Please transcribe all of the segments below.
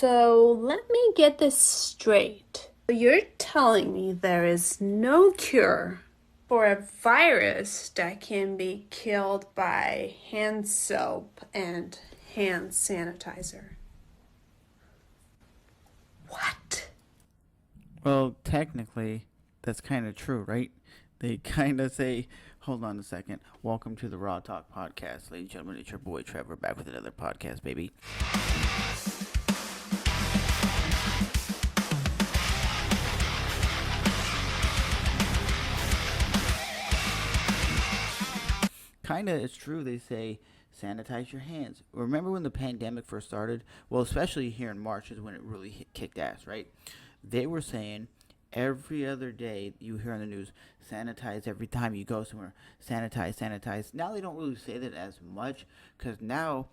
So let me get this straight. You're telling me there is no cure for a virus that can be killed by hand soap and hand sanitizer. What? Well, technically, that's kind of true, right? They kind of say, hold on a second. Welcome to the Raw Talk Podcast. Ladies and gentlemen, it's your boy Trevor back with another podcast, baby. Kind of, it's true. They say sanitize your hands. Remember when the pandemic first started? Well, especially here in March is when it really kicked ass, right? They were saying every other day you hear on the news, sanitize every time you go somewhere, sanitize, sanitize. Now they don't really say that as much because now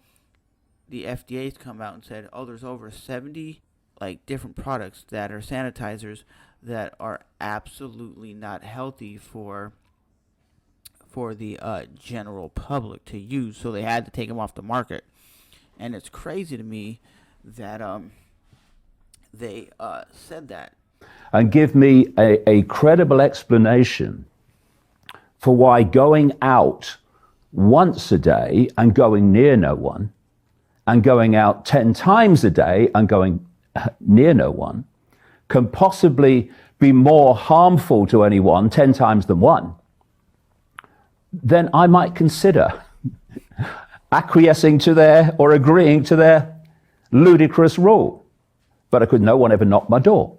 the FDA's come out and said, oh, there's over 70 like different products that are sanitizers that are absolutely not healthy for the general public to use, so they had to take them off the market. And it's crazy to me that they said that. And give me a credible explanation for why going out once a day and going near no one, and going out 10 times a day and going near no one, can possibly be more harmful to anyone 10 times than one. Then I might consider acquiescing to their or agreeing to their ludicrous rule. But of course, no one ever knocked my door.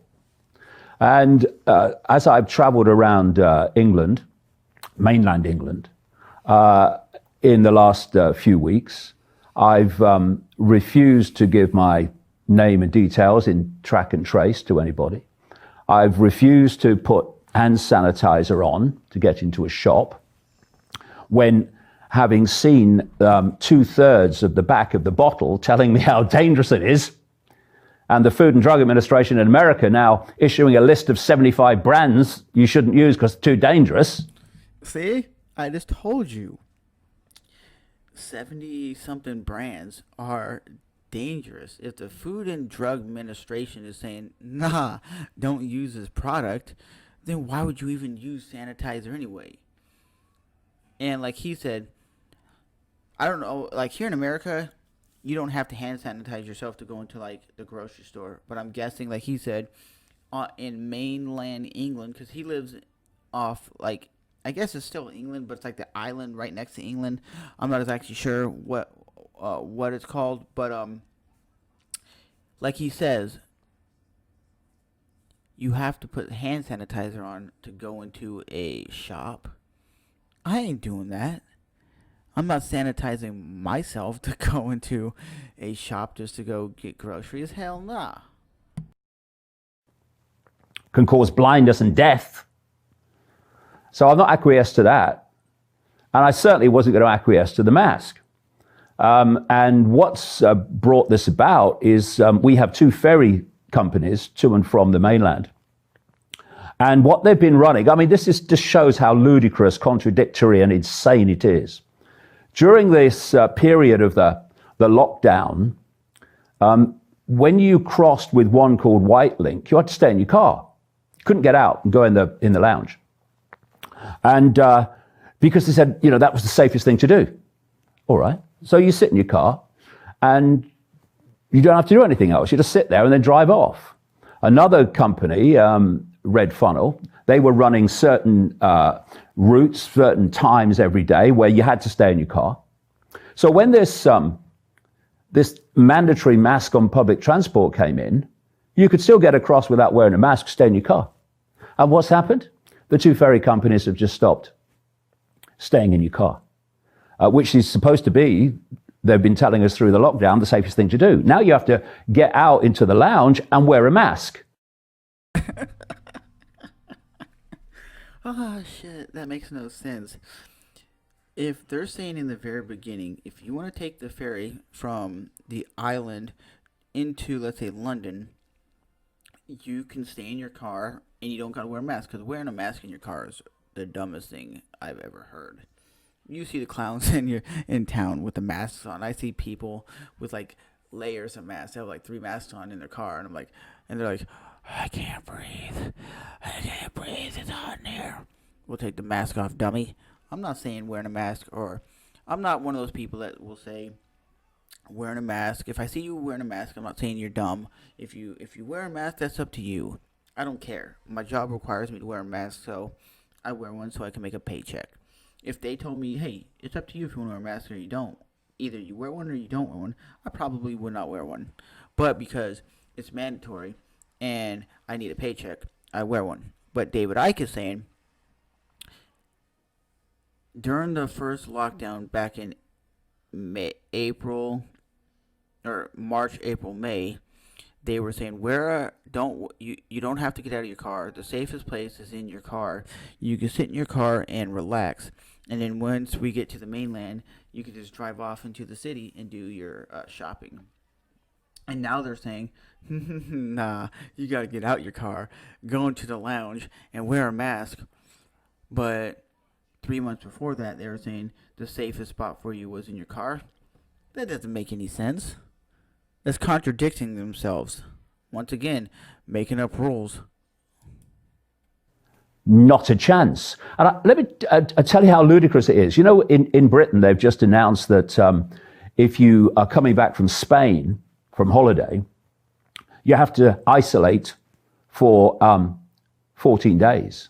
And as I've traveled around England, mainland England, in the last few weeks, I've refused to give my name and details in track and trace to anybody. I've refused to put hand sanitizer on to get into a shop, when having seen 2/3 of the back of the bottle telling me how dangerous it is, and the Food and Drug Administration in America now issuing a list of 75 brands you shouldn't use because it's too dangerous. See, I just told you 70 something brands are dangerous. If the Food and Drug Administration is saying, nah, don't use this product, then why would you even use sanitizer anyway? And like he said, I don't know, like here in America, you don't have to hand sanitize yourself to go into like the grocery store. But I'm guessing, like he said, in mainland England, because he lives off like, I guess it's still England, but it's like the island right next to England. I'm not exactly sure what it's called, but like he says, you have to put hand sanitizer on to go into a shop. I ain't doing that. I'm not sanitizing myself to go into a shop just to go get groceries. Hell nah. Can cause blindness and death. So I'm not acquiesced to that. And I certainly wasn't going to acquiesce to the mask. And what's brought this about is we have two ferry companies to and from the mainland. And what they've been running, I mean, just shows how ludicrous, contradictory, and insane it is. During this period of the lockdown, when you crossed with one called White Link, you had to stay in your car. You couldn't get out and go in the lounge. And because they said, that was the safest thing to do. All right. So you sit in your car and you don't have to do anything else. You just sit there and then drive off. Another company, Red Funnel, they were running certain routes, certain times every day where you had to stay in your car. So when this mandatory mask on public transport came in, you could still get across without wearing a mask, stay in your car. And what's happened? The two ferry companies have just stopped staying in your car, which is supposed to be, they've been telling us through the lockdown, the safest thing to do. Now you have to get out into the lounge and wear a mask. Oh shit, that makes no sense. If they're saying in the very beginning, if you want to take the ferry from the island into, let's say, London, you can stay in your car and you don't gotta wear a mask, because wearing a mask in your car is the dumbest thing I've ever heard. You see the clowns in town with the masks on. I see people with like layers of masks. They have like 3 masks on in their car, and they're like, I can't breathe. I can't breathe. It's hot in here. We'll take the mask off, dummy. I'm not saying wearing a mask, or I'm not one of those people that will say wearing a mask. If I see you wearing a mask, I'm not saying you're dumb. If you wear a mask, that's up to you. I don't care. My job requires me to wear a mask, so I wear one so I can make a paycheck. If they told me, hey, it's up to you if you want to wear a mask or you don't, either you wear one or you don't wear one, I probably would not wear one. But because it's mandatory and I need a paycheck, I wear one. But David Icke is saying, during the first lockdown back in March, April, May, they were saying you don't have to get out of your car. The safest place is in your car. You can sit in your car and relax. And then once we get to the mainland, you can just drive off into the city and do your shopping. And now they're saying, nah, you got to get out your car, go into the lounge, and wear a mask. But 3 months before that, they were saying the safest spot for you was in your car. That doesn't make any sense. That's contradicting themselves. Once again, making up rules. Not a chance. And let me tell you how ludicrous it is. You know, in Britain, they've just announced that if you are coming back from Spain from holiday, you have to isolate for 14 days.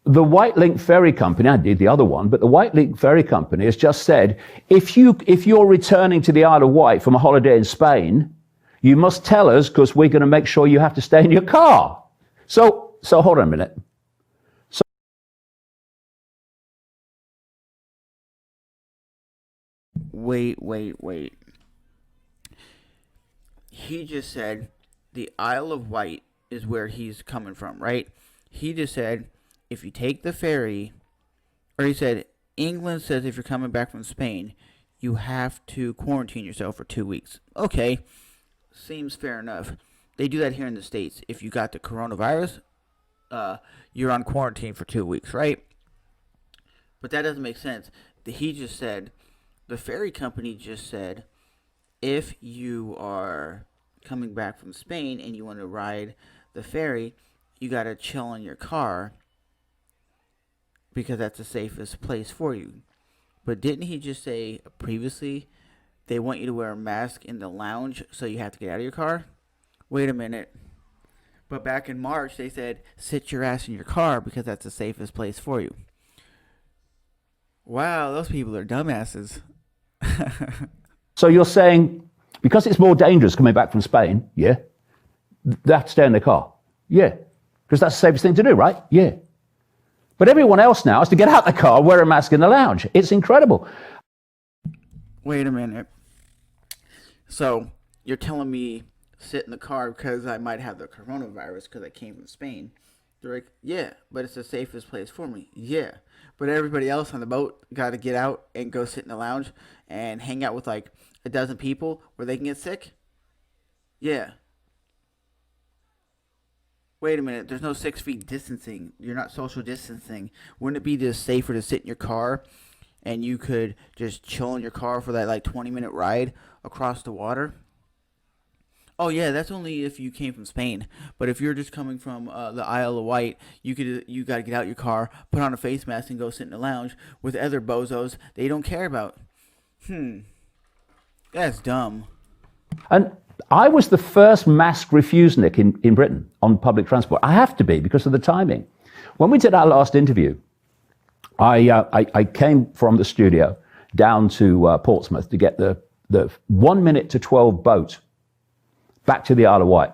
The White Link Ferry Company, I did the other one, but the White Link Ferry Company has just said, if you're returning to the Isle of Wight from a holiday in Spain, you must tell us because we're going to make sure you have to stay in your car. So hold on a minute. Wait. He just said the Isle of Wight is where he's coming from, right? He just said, if you take the ferry, or he said, England says if you're coming back from Spain, you have to quarantine yourself for 2 weeks. Okay, seems fair enough. They do that here in the States. If you got the coronavirus, you're on quarantine for 2 weeks, right? But that doesn't make sense. He just said, the ferry company just said, if you are coming back from Spain and you want to ride the ferry, you got to chill in your car, because that's the safest place for you. But didn't he just say previously they want you to wear a mask in the lounge, so you have to get out of your car? Wait a minute. But back in March, they said sit your ass in your car because that's the safest place for you. Wow, those people are dumbasses. So you're saying because it's more dangerous coming back from Spain, yeah, they have to stay in their car. Yeah, because that's the safest thing to do, right? Yeah. But everyone else now has to get out the car, wear a mask in the lounge. It's incredible. Wait a minute. So you're telling me sit in the car because I might have the coronavirus because I came from Spain? They're like, yeah, but it's the safest place for me. Yeah, but everybody else on the boat got to get out and go sit in the lounge and hang out with like a dozen people where they can get sick? Yeah. Wait a minute, there's no 6 feet distancing. You're not social distancing. Wouldn't it be just safer to sit in your car and you could just chill in your car for that like 20-minute ride across the water? Oh yeah, that's only if you came from Spain. But if you're just coming from the Isle of Wight, you got to get out your car, put on a face mask, and go sit in the lounge with other bozos that you don't care about. That's dumb. And I was the first mask refusenik in Britain on public transport. I have to be because of the timing. When we did our last interview, I came from the studio down to Portsmouth to get the 1 minute to 12 boat back to the Isle of Wight.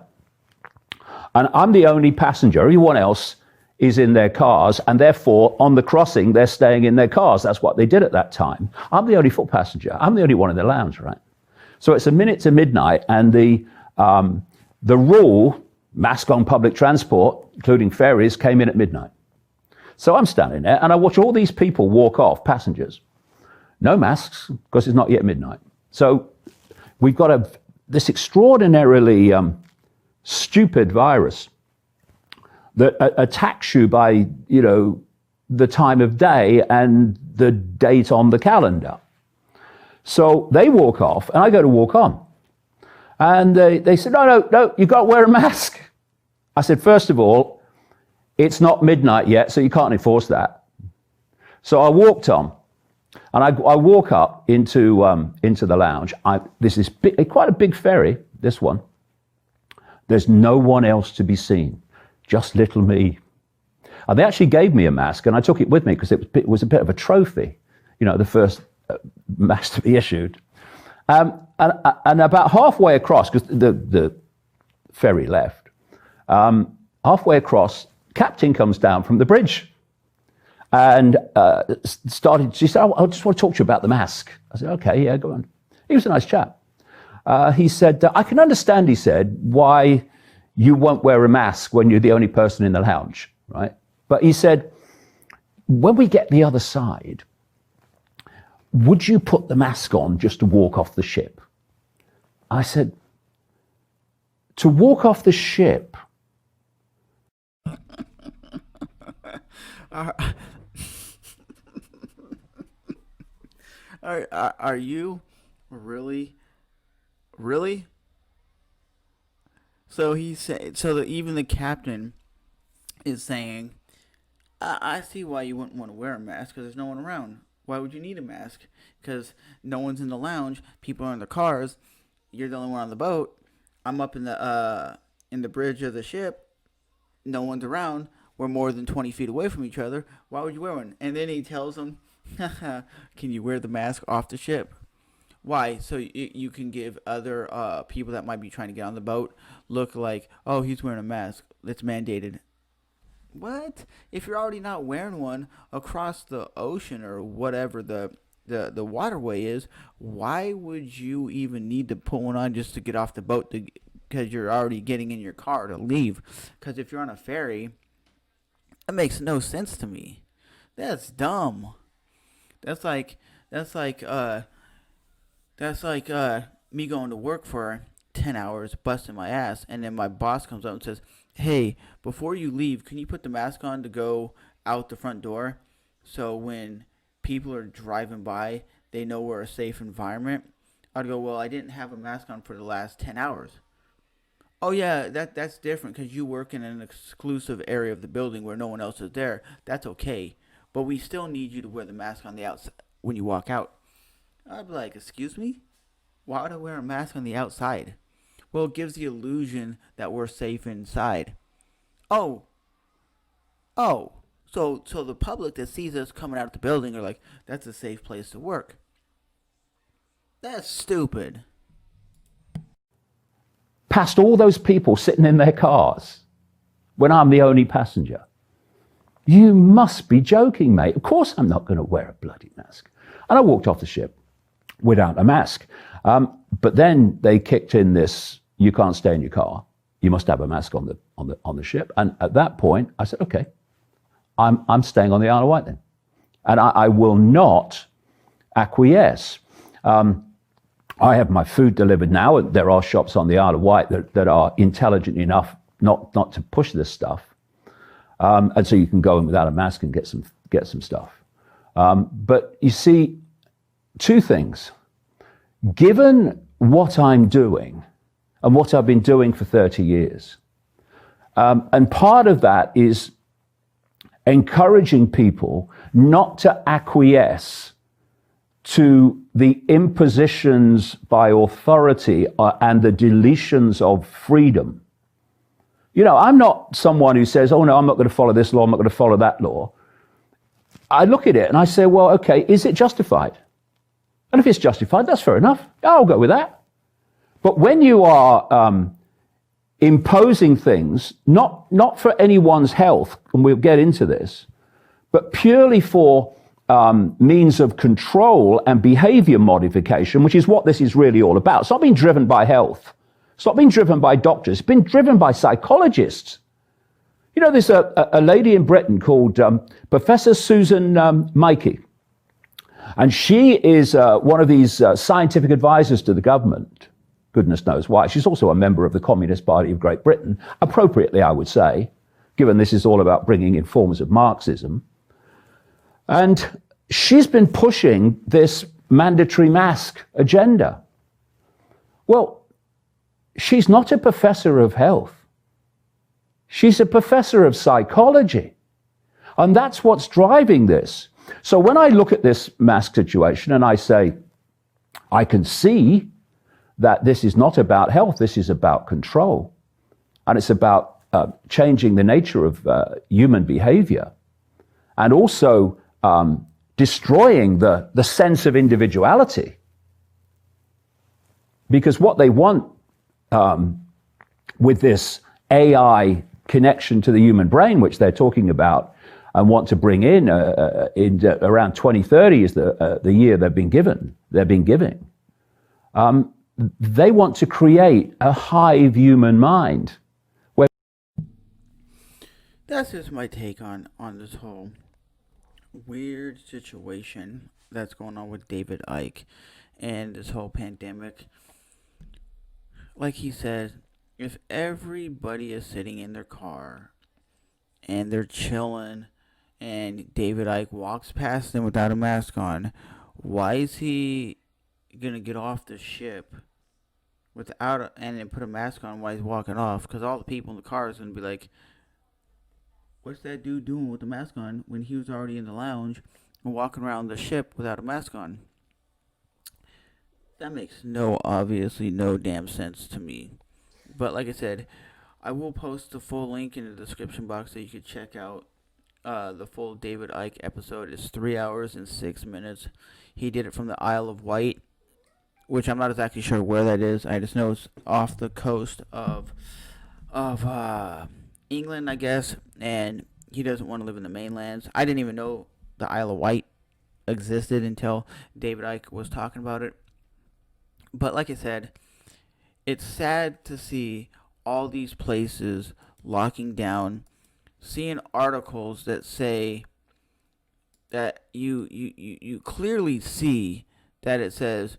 And I'm the only passenger. Everyone else is in their cars, and therefore on the crossing, they're staying in their cars. That's what they did at that time. I'm the only foot passenger. I'm the only one in the lounge, right? So it's a minute to midnight, and the rule, mask on public transport, including ferries, came in at midnight. So I'm standing there, and I watch all these people walk off, passengers. No masks, because it's not yet midnight. So we've got this extraordinarily stupid virus that attacks you by, the time of day and the date on the calendar. So they walk off, and I go to walk on. And they said, no, you got to wear a mask. I said, first of all, it's not midnight yet, so you can't enforce that. So I walked on, and I walk up into the lounge. This is quite a big ferry, this one. There's no one else to be seen, just little me. And they actually gave me a mask, and I took it with me because it was a bit of a trophy, the first mask to be issued. And about halfway across, because the ferry left, halfway across, captain comes down from the bridge and she said, I just want to talk to you about the mask. I said, okay, yeah, go on. He was a nice chap. He said, I can understand, he said, why you won't wear a mask when you're the only person in the lounge, right? But he said, when we get the other side, would you put the mask on just to walk off the ship? I said, to walk off the ship? Are you really? So he said. So that even the captain is saying, I see why you wouldn't want to wear a mask because there's no one around. Why would you need a mask? Because no one's in the lounge. People are in their cars. You're the only one on the boat. I'm up in the bridge of the ship. No one's around. We're more than 20 feet away from each other. Why would you wear one? And then he tells them, can you wear the mask off the ship? Why? So you can give other people that might be trying to get on the boat look like, oh, he's wearing a mask. It's mandated. What? If you're already not wearing one across the ocean or whatever the waterway is, why would you even need to put one on just to get off the boat because you're already getting in your car to leave? Because if you're on a ferry, that makes no sense to me. That's dumb. That's like me going to work for 10 hours, busting my ass, and then my boss comes up and says, hey, before you leave, can you put the mask on to go out the front door so when people are driving by, they know we're a safe environment? I'd go, well, I didn't have a mask on for the last 10 hours. Oh, yeah, that's different because you work in an exclusive area of the building where no one else is there. That's okay. But we still need you to wear the mask on the outside when you walk out. I'd be like, excuse me? Why would I wear a mask on the outside? Well, it gives the illusion that we're safe inside. Oh. So the public that sees us coming out of the building are like, that's a safe place to work. That's stupid. Past all those people sitting in their cars when I'm the only passenger. You must be joking, mate. Of course I'm not going to wear a bloody mask. And I walked off the ship without a mask. But then they kicked in this, you can't stay in your car. You must have a mask on the ship. And at that point, I said, okay, I'm staying on the Isle of Wight then. And I will not acquiesce. I have my food delivered now. There are shops on the Isle of Wight that are intelligent enough not to push this stuff. And so you can go in without a mask and get some stuff. But you see, two things. Given what I'm doing and what I've been doing for 30 years, and part of that is encouraging people not to acquiesce to the impositions by authority and the deletions of freedom. I'm not someone who says, oh no, I'm not going to follow this law, I'm not going to follow that law. I look at it and I say, well, okay, is it justified? And if it's justified, that's fair enough. I'll go with that. But when you are imposing things, not for anyone's health, and we'll get into this, but purely for means of control and behavior modification, which is what this is really all about. It's not being driven by health. It's not being driven by doctors. It's been driven by psychologists. There's a lady in Britain called Professor Susan Icke. And she is one of these scientific advisors to the government. Goodness knows why. She's also a member of the Communist Party of Great Britain, appropriately, I would say, given this is all about bringing in forms of Marxism. And she's been pushing this mandatory mask agenda. Well, she's not a professor of health. She's a professor of psychology. And that's what's driving this. So when I look at this mask situation and I say, I can see that this is not about health, this is about control. And it's about changing the nature of human behavior and also destroying the sense of individuality. Because what they want with this AI connection to the human brain, which they're talking about and want to bring in around 2030 is the year they've been giving. They want to create a hive human mind. That's just my take on this whole weird situation that's going on with David Icke and this whole pandemic. Like he said, if everybody is sitting in their car and they're chilling and David Icke walks past them without a mask on, why is he gonna get off the ship and then put a mask on while he's walking off? Because all the people in the car is gonna be like, what's that dude doing with the mask on when he was already in the lounge and walking around the ship without a mask on? That makes obviously no damn sense to me. But like I said, I will post the full link in the description box so you can check out the full David Icke episode. It's 3 hours and 6 minutes. He did it from the Isle of Wight, which I'm not exactly sure where that is. I just know it's off the coast of England, I guess, and he doesn't want to live in the mainlands. I didn't even know the Isle of Wight existed until David Icke was talking about it. But like I said, it's sad to see all these places locking down, seeing articles that say that you clearly see that it says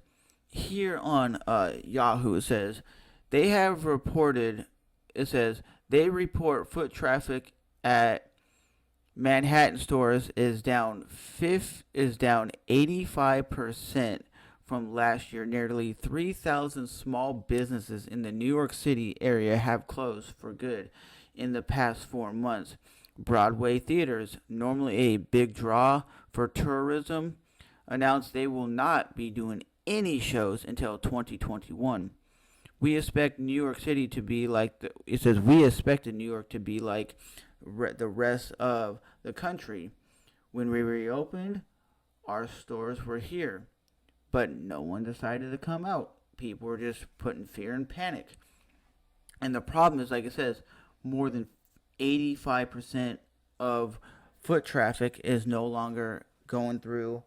here on Yahoo, it says they have reported, it says they report foot traffic at Manhattan stores is down 85% from last year. Nearly 3,000 small businesses in the New York City area have closed for good in the past 4 months. Broadway theaters, normally a big draw for tourism, announced they will not be doing any shows until 2021. We expect New York City to be like we expected New York to be like the rest of the country. When we reopened, our stores were here, but no one decided to come out. People were just put in fear and panic. And the problem is, like it says, more than 85% of foot traffic is no longer going through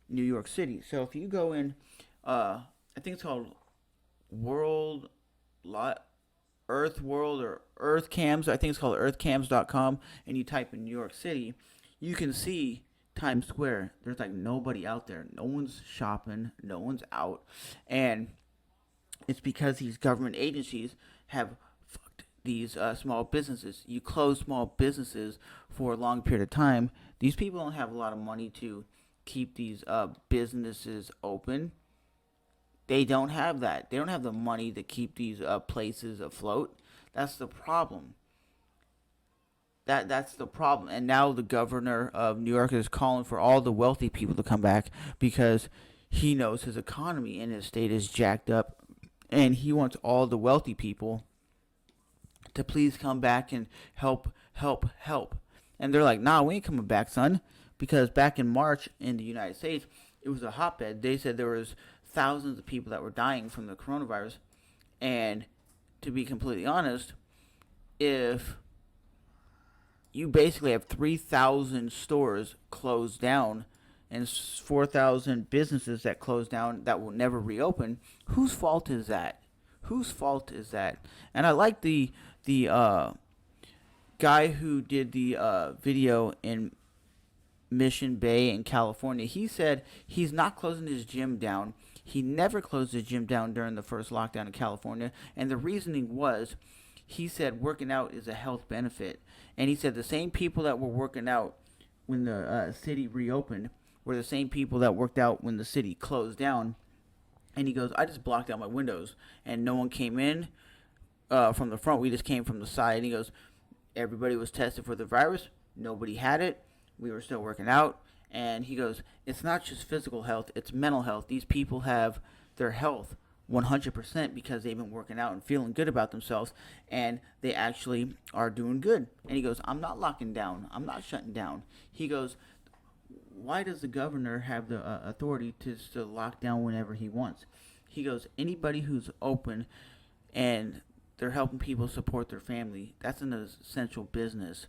New York City. So if you go in, I think it's called Earth World or Earth Cams. I think it's called earthcams.com, and you type in New York City, you can see Times Square. There's like nobody out there. No one's shopping. No one's out. And it's because these government agencies have fucked these small businesses. You close small businesses for a long period of time. These people don't have a lot of money to keep these businesses open. They don't have that. They don't have the money to keep these places afloat. That's the problem. That's the problem. And now the governor of New York is calling for all the wealthy people to come back because he knows his economy in his state is jacked up, and he wants all the wealthy people to please come back and help. And they're like, nah, we ain't coming back, son. Because back in March in the United States, it was a hotbed. They said there was thousands of people that were dying from the coronavirus. And to be completely honest, if you basically have 3,000 stores closed down and 4,000 businesses that closed down that will never reopen, whose fault is that? Whose fault is that? And I like the guy who did the video in Mission Bay in California. He said he's not closing his gym down. He never closed his gym down during the first lockdown in California. And the reasoning was, he said working out is a health benefit. And he said the same people that were working out when the city reopened were the same people that worked out when the city closed down. And he goes, I just blocked out my windows and no one came in from the front. We just came from the side. And he goes, everybody was tested for the virus. Nobody had it. We were still working out. And he goes, it's not just physical health, it's mental health. These people have their health 100% because they've been working out and feeling good about themselves, and they actually are doing good. And he goes, I'm not locking down. I'm not shutting down. He goes, why does the governor have the authority to lock down whenever he wants? He goes, anybody who's open and they're helping people support their family, that's an essential business.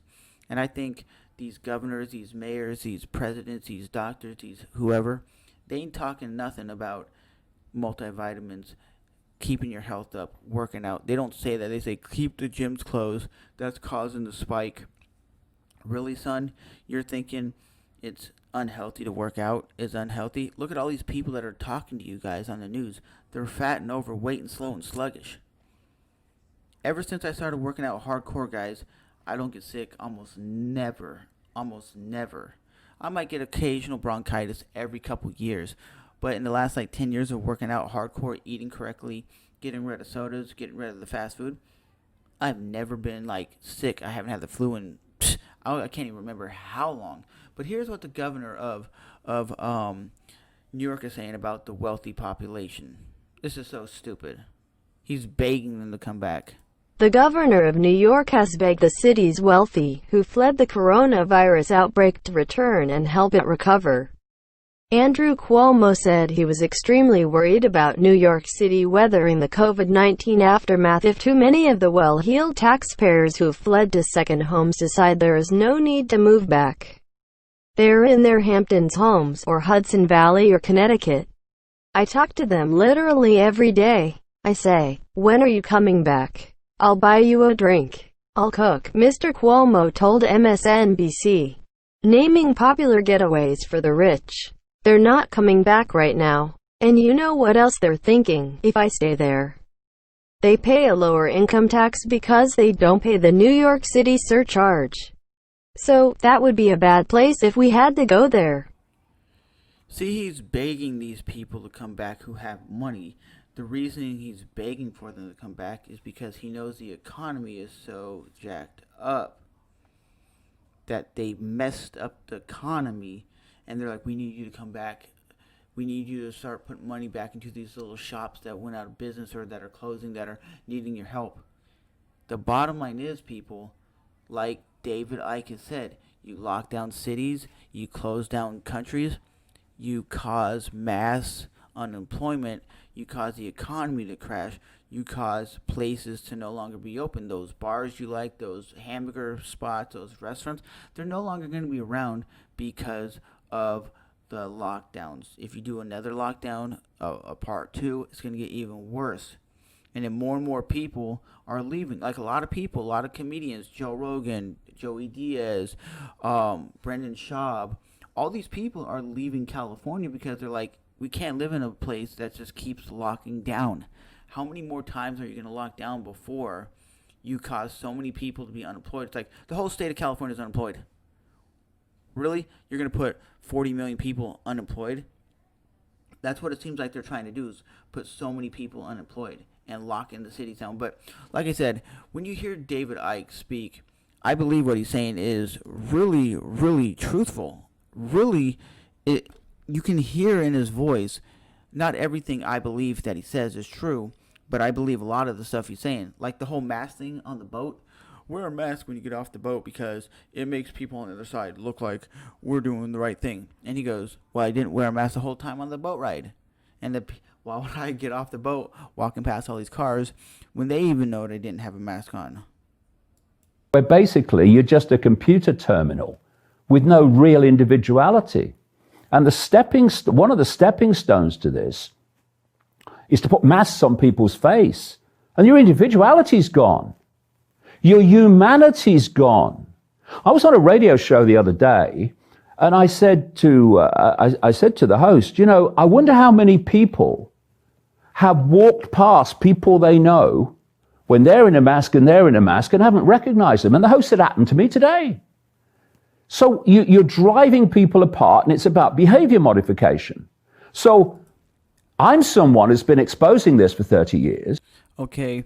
And I think these governors, these mayors, these presidents, these doctors, these whoever, they ain't talking nothing about multivitamins, keeping your health up, working out. They don't say that. They say keep the gyms closed. That's causing the spike. Really, son? You're thinking it's unhealthy to work out? Is unhealthy? Look at all these people that are talking to you guys on the news. They're fat and overweight and slow and sluggish. Ever since I started working out hardcore, guys, I don't get sick almost never. Almost never. I might get occasional bronchitis every couple years. But in the last 10 years of working out hardcore, eating correctly, getting rid of sodas, getting rid of the fast food, I've never been sick. I haven't had the flu in I can't even remember how long. But here's what the governor of New York is saying about the wealthy population. This is so stupid. He's begging them to come back. The governor of New York has begged the city's wealthy, who fled the coronavirus outbreak, to return and help it recover. Andrew Cuomo said he was extremely worried about New York City weathering the COVID-19 aftermath if too many of the well-heeled taxpayers who fled to second homes decide there is no need to move back. They're in their Hamptons homes, or Hudson Valley or Connecticut. I talk to them literally every day. I say, when are you coming back? I'll buy you a drink. I'll cook, Mr. Cuomo told MSNBC, naming popular getaways for the rich. They're not coming back right now. And you know what else they're thinking? If I stay there, they pay a lower income tax because they don't pay the New York City surcharge. So, that would be a bad place if we had to go there. See, he's begging these people to come back who have money. The reason he's begging for them to come back is because he knows the economy is so jacked up that they messed up the economy. And they're like, we need you to come back. We need you to start putting money back into these little shops that went out of business or that are closing, that are needing your help. The bottom line is, people, like David Icke said, you lock down cities, you close down countries, you cause mass unemployment, you cause the economy to crash, you cause places to no longer be open. Those bars you like, those hamburger spots, those restaurants, they're no longer going to be around because of the lockdowns. If you do another lockdown, a part two, it's going to get even worse. And then more and more people are leaving. Like a lot of people, a lot of comedians, Joe Rogan, Joey Diaz, Brendan Schaub, all these people are leaving California because they're like, we can't live in a place that just keeps locking down. How many more times are you going to lock down before you cause so many people to be unemployed? It's like the whole state of California is unemployed. Really? You're going to put 40 million people unemployed? That's what it seems like they're trying to do, is put so many people unemployed and lock in the cities down. But like I said, when you hear David Icke speak, I believe what he's saying is really, really truthful. Really, you can hear in his voice, not everything I believe that he says is true, but I believe a lot of the stuff he's saying. Like the whole mask thing on the boat. Wear a mask when you get off the boat because it makes people on the other side look like we're doing the right thing. And he goes, well, I didn't wear a mask the whole time on the boat ride. And why would I get off the boat walking past all these cars when they even know that I didn't have a mask on? Where basically you're just a computer terminal with no real individuality. And one of the stepping stones to this is to put masks on people's face. And your individuality's gone. Your humanity's gone. I was on a radio show the other day, and I said to the host, I wonder how many people have walked past people they know when they're in a mask and haven't recognized them. And the host said, it happened to me today. So you're driving people apart, and it's about behavior modification. So I'm someone who's been exposing this for 30 years. Okay,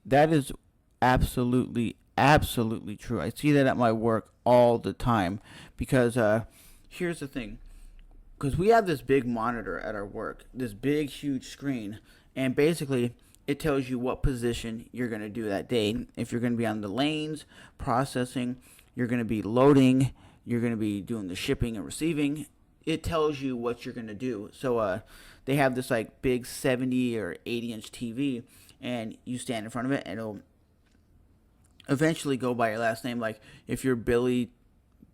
that is absolutely, absolutely true. I see that at my work all the time because here's the thing. Because we have this big monitor at our work, this big, huge screen, and basically it tells you what position you're going to do that day. If you're going to be on the lanes, processing, you're going to be loading, you're going to be doing the shipping and receiving. It tells you what you're going to do. So they have this like big 70 or 80-inch TV, and you stand in front of it, and it'll eventually go by your last name. Like if you're Billy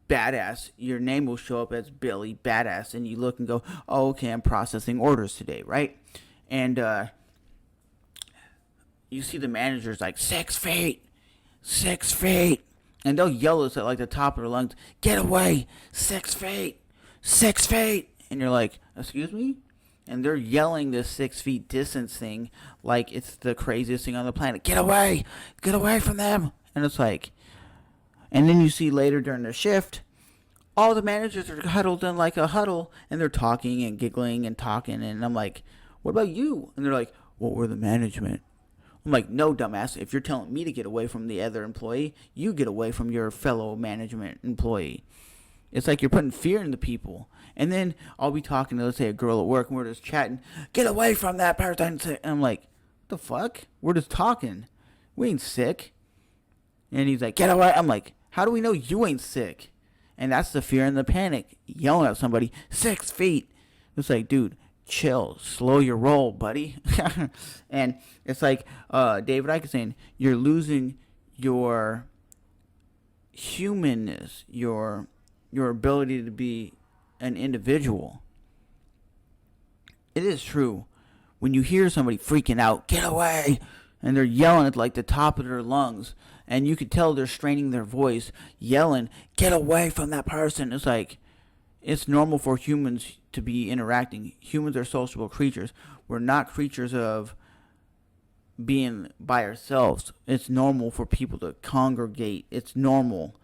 Badass, your name will show up as Billy Badass, and you look and go, oh, okay, I'm processing orders today, right? And you see the managers like 6 feet, 6 feet, and they'll yell this at like the top of their lungs, get away, 6 feet, 6 feet, and you're like, excuse me? And they're yelling this 6 feet distance thing like it's the craziest thing on the planet. Get away from them. And it's like, and then you see later during the shift, all the managers are huddled in like a huddle, and they're talking and giggling and talking, and I'm like, what about you? And they're like, well, we're the management. I'm like, no, dumbass. If you're telling me to get away from the other employee, you get away from your fellow management employee. It's like you're putting fear into people. And then I'll be talking to, let's say, a girl at work, and we're just chatting, get away from that person. And I'm like, what the fuck? We're just talking. We ain't sick. And he's like, get away. I'm like, how do we know you ain't sick? And that's the fear and the panic. Yelling at somebody, 6 feet. It's like, dude, chill. Slow your roll, buddy. And it's like David Icke is saying, you're losing your humanness, your ability to be an individual. It is true. When you hear somebody freaking out, get away, and they're yelling at like the top of their lungs, and you could tell they're straining their voice, yelling, get away from that person. It's like, it's normal for humans to be interacting. Humans are sociable creatures. We're not creatures of being by ourselves. It's normal for people to congregate. It's normal.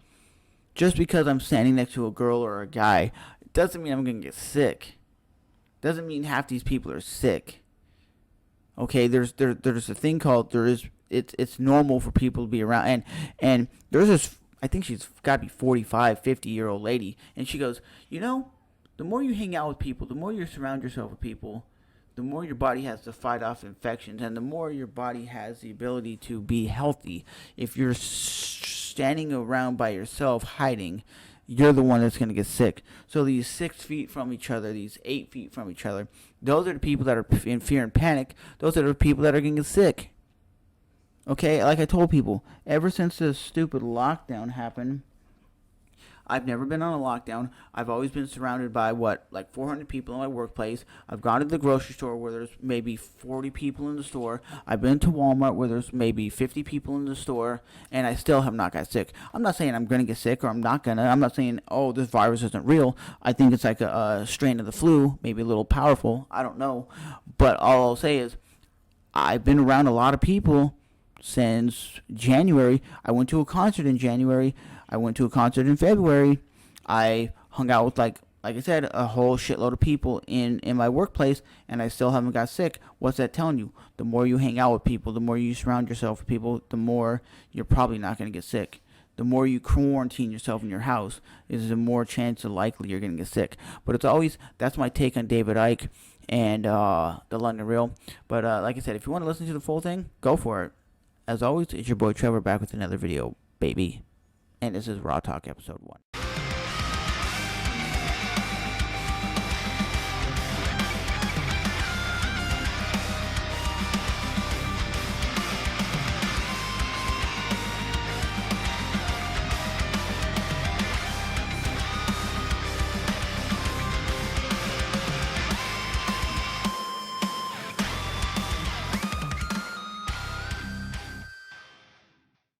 Just because I'm standing next to a girl or a guy, it doesn't mean I'm going to get sick. Doesn't mean half these people are sick. Okay, there's a thing called, it's normal for people to be around, and there's this, I think she's got to be 45, 50-year-old lady, and she goes, you know, the more you hang out with people, the more you surround yourself with people, the more your body has to fight off infections, and the more your body has the ability to be healthy. If you're standing around by yourself hiding, you're the one that's going to get sick. So these 6 feet from each other, these 8 feet from each other, those are the people that are in fear and panic. Those are the people that are going to get sick. Okay, like I told people, ever since this stupid lockdown happened, I've never been on a lockdown. I've always been surrounded by, like 400 people in my workplace. I've gone to the grocery store where there's maybe 40 people in the store. I've been to Walmart where there's maybe 50 people in the store, and I still have not got sick. I'm not saying I'm going to get sick or I'm not going to. I'm not saying, oh, this virus isn't real. I think it's like a strain of the flu, maybe a little powerful. I don't know. But all I'll say is I've been around a lot of people since January. I went to a concert in January. I went to a concert in February. I hung out with, like I said, a whole shitload of people in my workplace, and I still haven't got sick. What's that telling you? The more you hang out with people, the more you surround yourself with people, the more you're probably not going to get sick. The more you quarantine yourself in your house, is the more chance of likely you're going to get sick. But it's always, that's my take on David Icke and the London Real. But like I said, if you want to listen to the full thing, go for it. As always, it's your boy Trevor back with another video, baby. And this is Raw Talk Episode 1.